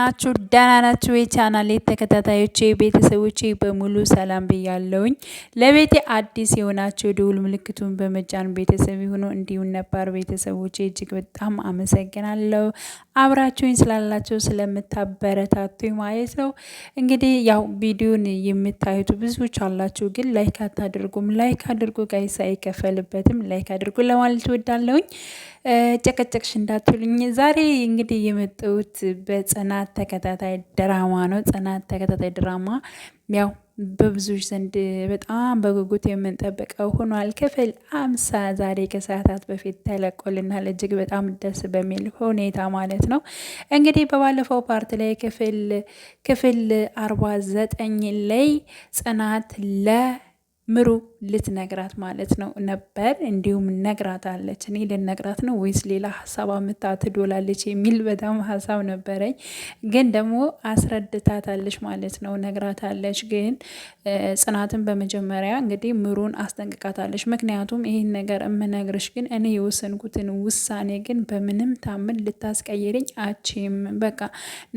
ናችሁ ደህና ናችሁ? የቻናሌ ተከታታዮቼ ቤተሰቦቼ በሙሉ ሰላም ብያለሁኝ። ለቤቴ አዲስ የሆናችሁ የደውል ምልክቱን በመጫን ቤተሰብ ይሁኑ። እንዲሁም ነባር ቤተሰቦቼ እጅግ በጣም አመሰግናለሁ አብራችሁኝ ስላላችሁ ስለምታበረታቱኝ ማለት ነው። እንግዲህ ያው ቪዲዮን የምታዩት ብዙዎች አላችሁ፣ ግን ላይክ አታድርጉም። ላይክ አድርጉ ጋይስ፣ አይከፈልበትም። ላይክ አድርጉ ለማለት እወዳለሁኝ። ጨቀጨቅሽ እንዳትሉኝ። ዛሬ እንግዲህ የመጣሁት በጽናት ተከታታይ ድራማ ነው። ጽናት ተከታታይ ድራማ ያው በብዙዎች ዘንድ በጣም በጉጉት የምንጠብቀው ሆኗል። ክፍል 50 ዛሬ ከሰዓታት በፊት ተለቆልናል። እጅግ በጣም ደስ በሚል ሁኔታ ማለት ነው። እንግዲህ በባለፈው ፓርት ላይ ክፍል 49 ላይ ጽናት ምሩ ልትነግራት ማለት ነው ነበር። እንዲሁም ነግራታለች። እኔ ልነግራት ነው ወይስ ሌላ ሀሳብ አምታ ትዶላለች የሚል በጣም ሀሳብ ነበረኝ። ግን ደግሞ አስረድታታለች ማለት ነው፣ ነግራታለች። ግን ጽናትን በመጀመሪያ እንግዲህ ምሩን አስጠንቅቃታለች። ምክንያቱም ይህን ነገር እምነግርሽ ግን እኔ የወሰንኩትን ውሳኔ ግን በምንም ታምን ልታስቀይርኝ አችም። በቃ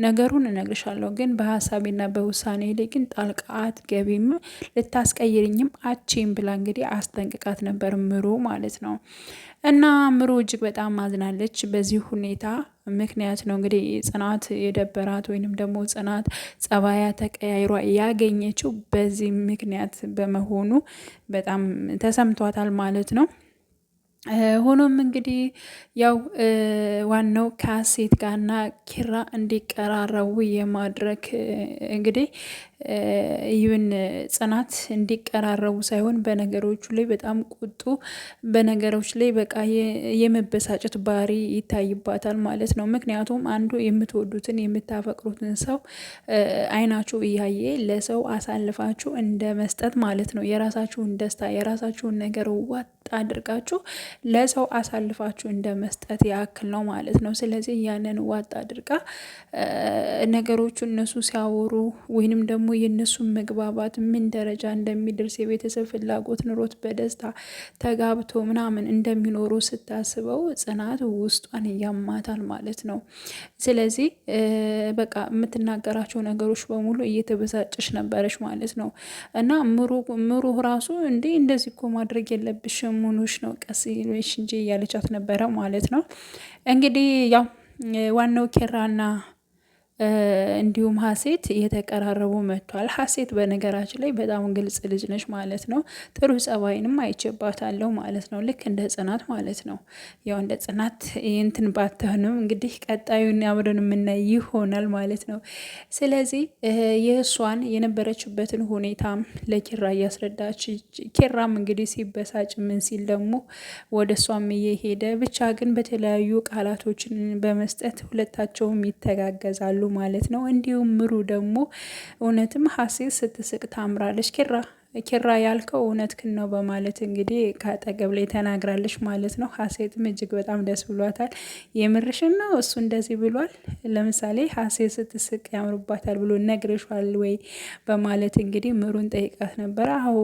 ነገሩን እነግርሻለሁ፣ ግን በሀሳቤና በውሳኔ ላይ ግን ጣልቃ አትገቢም፣ ልታስቀይርኝም አቼም ብላ እንግዲህ አስጠንቅቃት ነበር ምሩ ማለት ነው። እና ምሩ እጅግ በጣም አዝናለች በዚህ ሁኔታ ምክንያት ነው እንግዲህ ጽናት የደበራት ወይንም ደግሞ ጽናት ጸባያ ተቀያይሯ ያገኘችው በዚህ ምክንያት በመሆኑ በጣም ተሰምቷታል ማለት ነው። ሆኖም እንግዲህ ያው ዋናው ከሀሴት ጋርና ኪራ እንዲቀራረቡ የማድረግ እንግዲህ ይህን ጽናት እንዲቀራረቡ ሳይሆን በነገሮቹ ላይ በጣም ቁጡ፣ በነገሮች ላይ በቃ የመበሳጨት ባህሪ ይታይባታል ማለት ነው። ምክንያቱም አንዱ የምትወዱትን የምታፈቅሩትን ሰው አይናችሁ እያየ ለሰው አሳልፋችሁ እንደ መስጠት ማለት ነው። የራሳችሁን ደስታ የራሳችሁን ነገር ዋጥ አድርጋችሁ ለሰው አሳልፋችሁ እንደ መስጠት ያክል ነው ማለት ነው። ስለዚህ ያንን ዋጥ አድርጋ ነገሮቹ እነሱ ሲያወሩ ወይንም ደግሞ የእነሱን መግባባት ምን ደረጃ እንደሚደርስ የቤተሰብ ፍላጎት ኑሮት በደስታ ተጋብቶ ምናምን እንደሚኖሩ ስታስበው ጽናት ውስጧን ያማታል ማለት ነው። ስለዚህ በቃ የምትናገራቸው ነገሮች በሙሉ እየተበሳጨሽ ነበረች ማለት ነው። እና ምሩ ራሱ እንደዚህ እኮ ማድረግ የለብሽም ሙኖች ነው ቀስ ይልሽ እንጂ እያለቻት ነበረ ማለት ነው። እንግዲህ ያው ዋናው ኪራና እንዲሁም ሀሴት እየተቀራረቡ መጥቷል። ሀሴት በነገራችን ላይ በጣም ግልጽ ልጅ ነች ማለት ነው። ጥሩ ጸባይንም አይቼባታለሁ ማለት ነው። ልክ እንደ ጽናት ማለት ነው። ያው እንደ ጽናት እንትን ባትሆንም እንግዲህ ቀጣዩን አብረን የምናይ ይሆናል ማለት ነው። ስለዚህ የእሷን የነበረችበትን ሁኔታ ለኪራ እያስረዳች፣ ኪራም እንግዲህ ሲበሳጭ ምን ሲል ደግሞ ወደ እሷም እየሄደ ብቻ ግን በተለያዩ ቃላቶችን በመስጠት ሁለታቸውም ይተጋገዛሉ ማለት ነው። እንዲሁም ምሩ ደግሞ እውነትም ሀሴት ስትስቅ ታምራለች፣ ኪራ ያልከው እውነትክን ነው በማለት እንግዲህ ከአጠገብ ላይ ተናግራለች ማለት ነው። ሀሴትም እጅግ በጣም ደስ ብሏታል። የምርሽን ነው እሱ እንደዚህ ብሏል? ለምሳሌ ሀሴት ስትስቅ ያምርባታል ብሎ ነግረሻል ወይ በማለት እንግዲህ ምሩን ጠይቃት ነበር። አዎ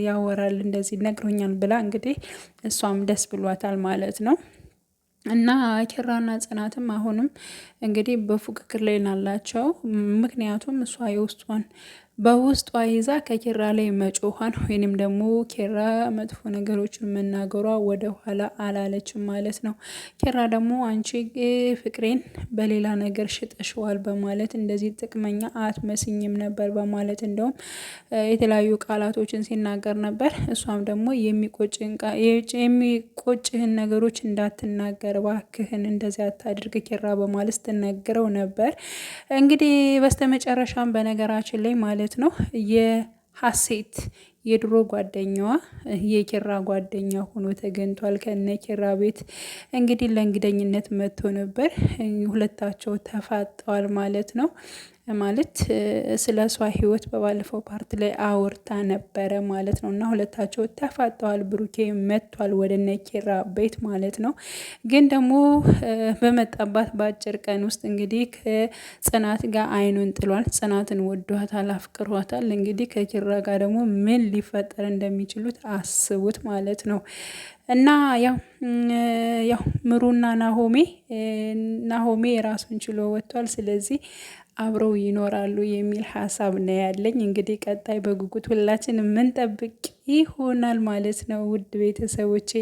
ያወራል እንደዚህ ነግሮኛል ብላ እንግዲህ እሷም ደስ ብሏታል ማለት ነው። እና ኪራና ጽናትም አሁንም እንግዲህ በፉክክር ላይ ናላቸው። ምክንያቱም እሷ የውስጧን በውስጧ ይዛ ከኪራ ላይ መጮኋን ወይንም ደግሞ ኪራ መጥፎ ነገሮችን መናገሯ ወደ ኋላ አላለችም ማለት ነው። ኪራ ደግሞ አንቺ ፍቅሬን በሌላ ነገር ሽጠሽዋል በማለት እንደዚህ ጥቅመኛ አትመስኝም ነበር በማለት እንደውም የተለያዩ ቃላቶችን ሲናገር ነበር። እሷም ደግሞ የሚቆጭህን ነገሮች እንዳትናገር ባክህን፣ እንደዚህ አታድርግ ኪራ በማለት ስትነግረው ነበር። እንግዲህ በስተመጨረሻም በነገራችን ላይ ማለት ነው የሀሴት የድሮ ጓደኛዋ የኪራ ጓደኛ ሆኖ ተገኝቷል። ከነ ኪራ ቤት እንግዲህ ለእንግደኝነት መጥቶ ነበር። ሁለታቸው ተፋጠዋል ማለት ነው። ማለት ስለ እሷ ህይወት በባለፈው ፓርት ላይ አውርታ ነበረ ማለት ነው። እና ሁለታቸው ተፋጠዋል። ብሩኬ መጥቷል ወደ ነኪራ ቤት ማለት ነው። ግን ደግሞ በመጣባት በአጭር ቀን ውስጥ እንግዲህ ከጽናት ጋር አይኑን ጥሏል። ጽናትን ወዷታል፣ አፍቅሯታል። እንግዲህ ከኪራ ጋር ደግሞ ምን ሊፈጠር እንደሚችሉት አስቡት ማለት ነው። እና ያው ምሩና ናሆሜ የራሱን ችሎ ወጥቷል። ስለዚህ አብረው ይኖራሉ የሚል ሀሳብ ነው ያለኝ። እንግዲህ ቀጣይ በጉጉት ሁላችን የምንጠብቅ ይሆናል ማለት ነው ውድ ቤተሰቦቼ።